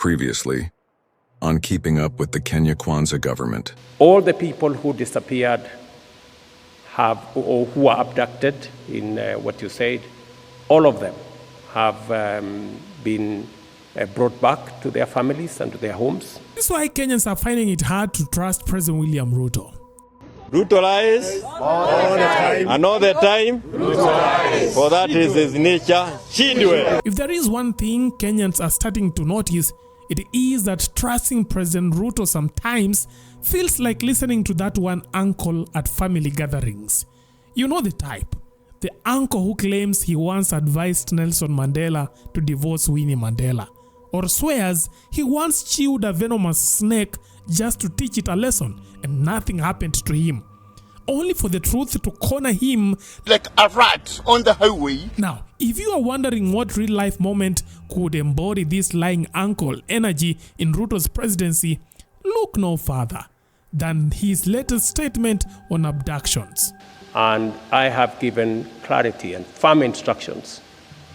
Previously, on Keeping Up with the Kenya Kwanza government. All the people who disappeared or who were abducted in what you said, all of them have been brought back to their families and to their homes. This is why Kenyans are finding it hard to trust President William Ruto. Ruto lies all the time. And all the time, Ruto lies. For that is his nature. Chidwe. If there is one thing Kenyans are starting to notice, it is that trusting President Ruto sometimes feels like listening to that one uncle at family gatherings. You know the type. The uncle who claims he once advised Nelson Mandela to divorce Winnie Mandela, or swears he once chewed a venomous snake just to teach it a lesson and nothing happened to him, only for the truth to corner him like a rat on the highway. Now, if you are wondering what real-life moment could embody this lying uncle energy in Ruto's presidency, look no further than his latest statement on abductions. And I have given clarity and firm instructions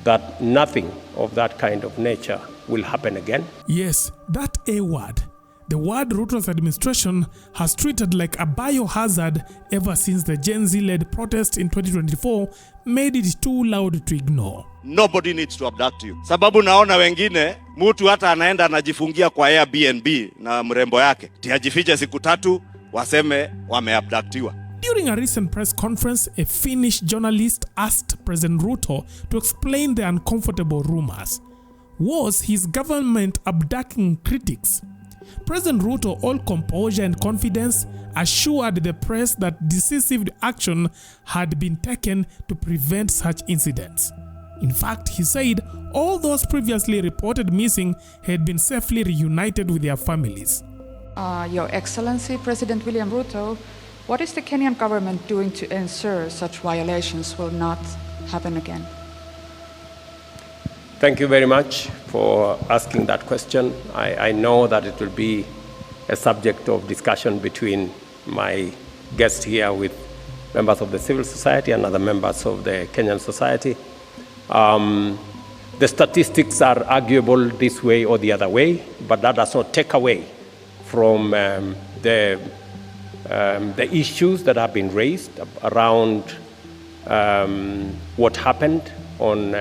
that nothing of that kind of nature will happen again. Yes, that A word. The word Ruto's administration has treated like a biohazard ever since the Gen Z-led protest in 2024 made it too loud to ignore. Nobody needs to abduct you. Sababu naona wengine, mtu hata anaenda anajifungia kwa Airbnb na mrembo yake. Tiajifiche siku 3, waseme wameabductiwa. During a recent press conference, a Finnish journalist asked President Ruto to explain the uncomfortable rumors. Was his government abducting critics? President Ruto, all composure and confidence, assured the press that decisive action had been taken to prevent such incidents. In fact, he said all those previously reported missing had been safely reunited with their families. Your Excellency, President William Ruto, what is the Kenyan government doing to ensure such violations will not happen again? Thank you very much for asking that question. I know that it will be a subject of discussion between my guest here with members of the civil society and other members of the Kenyan society. The statistics are arguable this way or the other way, but that does not take away from the issues that have been raised around what happened on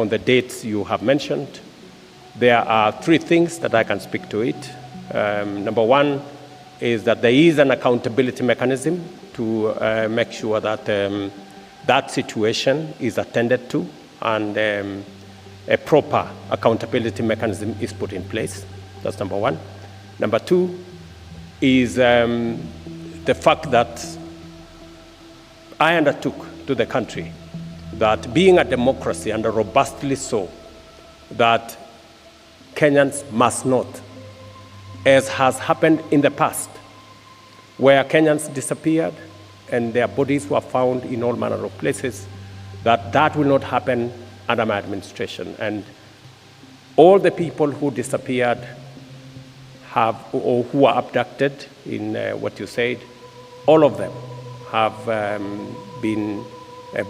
the dates you have mentioned. There are 3 things that I can speak to it. Number 1 is that there is an accountability mechanism to make sure that that situation is attended to and a proper accountability mechanism is put in place. That's number 1. Number 2 is the fact that I undertook to the country that being a democracy, and robustly so, that Kenyans must not, as has happened in the past, where Kenyans disappeared and their bodies were found in all manner of places, that will not happen under my administration. And all the people who disappeared or who were abducted in what you said, all of them have been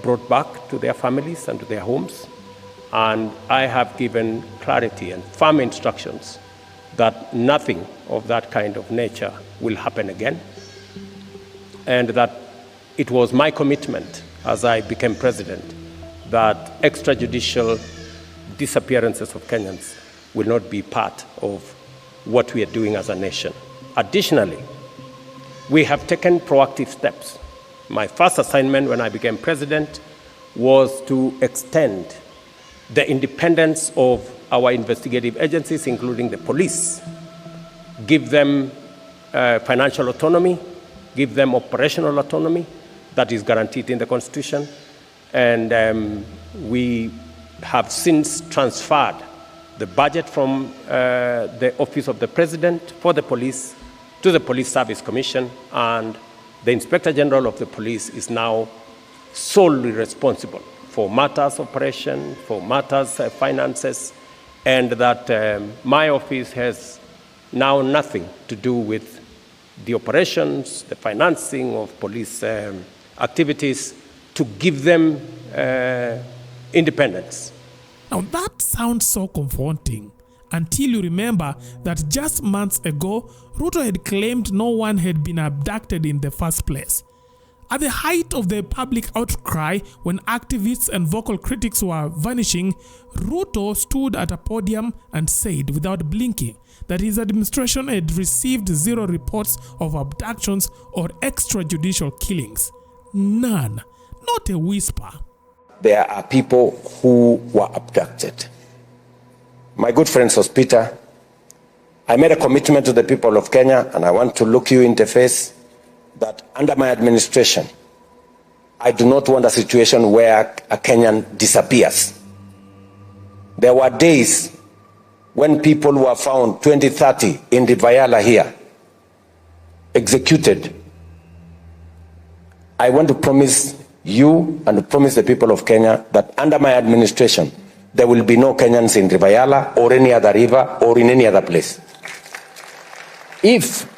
brought back to their families and to their homes. And I have given clarity and firm instructions that nothing of that kind of nature will happen again. And that it was my commitment as I became president that extrajudicial disappearances of Kenyans will not be part of what we are doing as a nation. Additionally, we have taken proactive steps. My first assignment when I became president was to extend the independence of our investigative agencies, including the police, give them financial autonomy, give them operational autonomy that is guaranteed in the Constitution. And we have since transferred the budget from the Office of the President for the police to the Police Service Commission, and the Inspector General of the Police is now solely responsible for matters operation, for matters finances, and that my office has now nothing to do with the operations, the financing of police activities, to give them independence. Now that sounds so confronting. until you remember that just months ago, Ruto had claimed no one had been abducted in the first place. At the height of the public outcry, when activists and vocal critics were vanishing, Ruto stood at a podium and said without blinking that his administration had received 0 reports of abductions or extrajudicial killings. None. Not a whisper. There are people who were abducted. My good friend Sospita, I made a commitment to the people of Kenya, and I want to look you in the face, that under my administration, I do not want a situation where a Kenyan disappears. There were days when people were found 20, 30 in the Vayala here, executed. I want to promise you and promise the people of Kenya that under my administration, there will be no Kenyans in Rivayala or any other river or in any other place. If,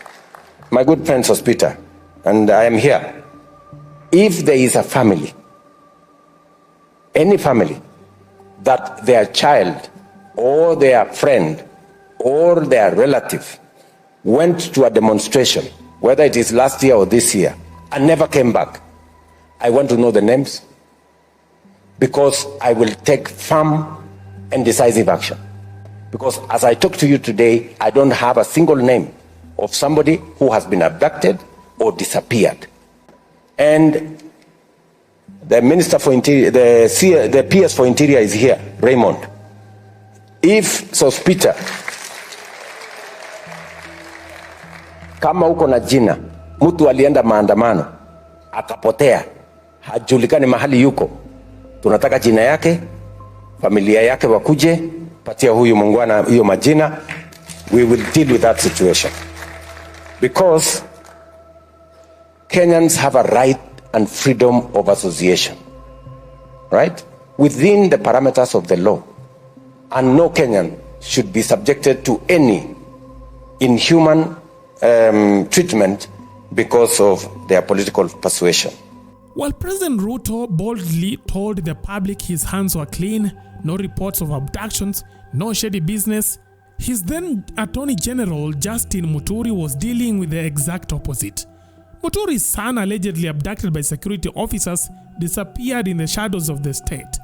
my good friend Sospita, and I am here, if there is a family, any family, that their child or their friend or their relative went to a demonstration, whether it is last year or this year, and never came back, I want to know the names, because I will take firm and decisive action. Because as I talk to you today, I don't have a single name of somebody who has been abducted or disappeared. And the Minister for Interior, the PS for Interior is here, Raymond. If Sospita, kama uko na jina, mtu alienda maandamano, akapotea, hajulikani mahali yuko, tunataka jina yake, familia yake wakuje, patia huyu mungwana hiyo majina, we will deal with that situation. Because Kenyans have a right and freedom of association, right? Within the parameters of the law. And no Kenyan should be subjected to any inhuman treatment because of their political persuasion. While President Ruto boldly told the public his hands were clean, no reports of abductions, no shady business, his then Attorney General Justin Muturi was dealing with the exact opposite. Muturi's son, allegedly abducted by security officers, disappeared in the shadows of the state.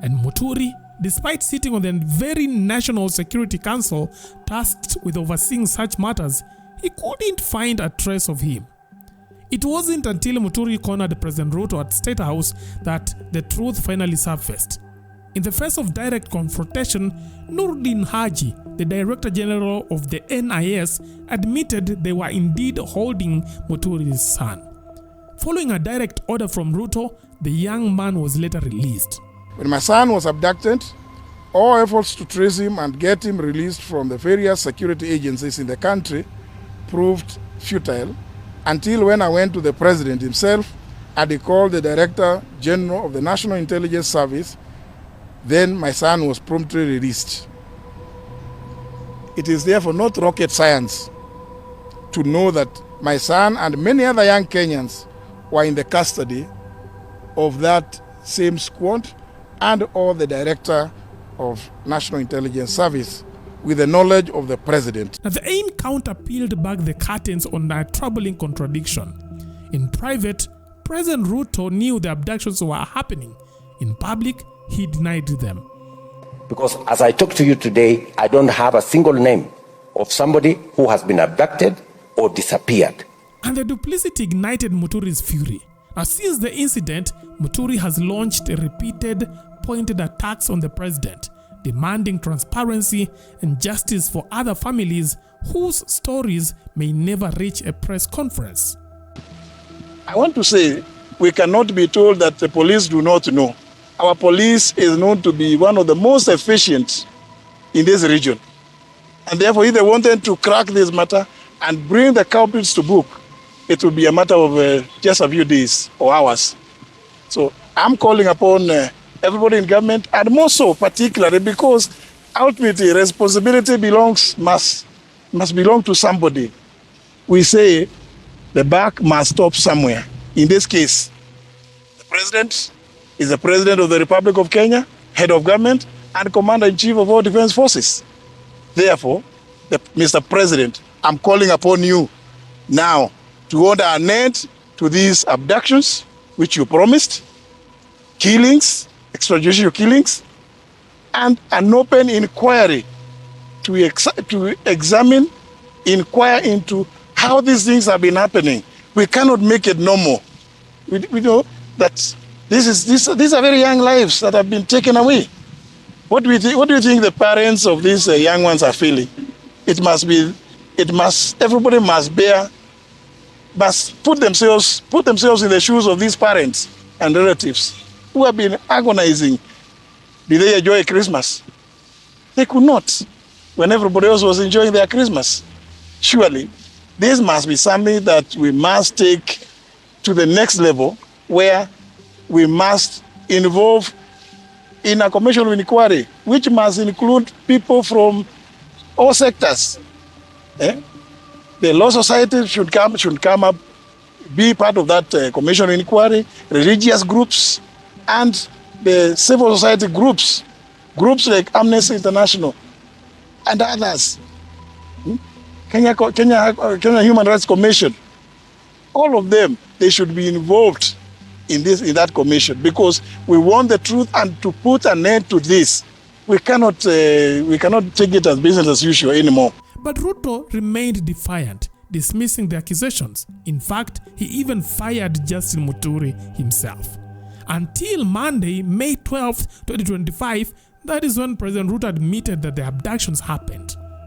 And Muturi, despite sitting on the very National Security Council tasked with overseeing such matters, he couldn't find a trace of him. It wasn't until Muturi cornered President Ruto at State House that the truth finally surfaced. In the face of direct confrontation, Nuruddin Haji, the Director General of the NIS, admitted they were indeed holding Muturi's son. Following a direct order from Ruto, the young man was later released. When my son was abducted, all efforts to trace him and get him released from the various security agencies in the country proved futile, until when I went to the president himself and he called the Director General of the National Intelligence Service. Then my son was promptly released. It is therefore not rocket science to know that my son and many other young Kenyans were in the custody of that same squad and or the Director of National Intelligence Service with the knowledge of the president. Now, the encounter peeled back the curtains on a troubling contradiction. In private, President Ruto knew the abductions were happening. In public, he denied them. Because as I talk to you today, I don't have a single name of somebody who has been abducted or disappeared. And the duplicity ignited Muturi's fury. Now, since the incident, Muturi has launched repeated pointed attacks on the president, demanding transparency and justice for other families whose stories may never reach a press conference. I want to say we cannot be told that the police do not know. Our police is known to be one of the most efficient in this region. And therefore, if they wanted to crack this matter and bring the culprits to book, it will be a matter of just a few days or hours. So I'm calling upon everybody in government, and more so particularly because ultimately responsibility must belong to somebody. We say the buck must stop somewhere. In this case, the president is the President of the Republic of Kenya, head of government, and Commander-in-Chief of all defense forces. Therefore, Mr. President, I'm calling upon you now to order an end to these abductions, which you promised, killings, extrajudicial killings, and an open inquiry to examine, inquire into how these things have been happening. We cannot make it normal. We know that these are very young lives that have been taken away. What do you think the parents of these young ones are feeling? Everybody must put themselves in the shoes of these parents and relatives who have been agonizing. Did they enjoy Christmas? They could not, when everybody else was enjoying their Christmas. Surely, this must be something that we must take to the next level, where we must involve in a commission of inquiry, which must include people from all sectors. The law society should come up, be part of that commission of inquiry, religious groups, and the civil society groups like Amnesty International and others. Kenya Human Rights Commission, all of them, they should be involved in that commission, because we want the truth, and to put an end to this, we cannot take it as business as usual anymore. But Ruto remained defiant, dismissing the accusations. In fact, he even fired Justin Muturi himself. Until Monday, May 12, 2025, that is when President Ruto admitted that the abductions happened.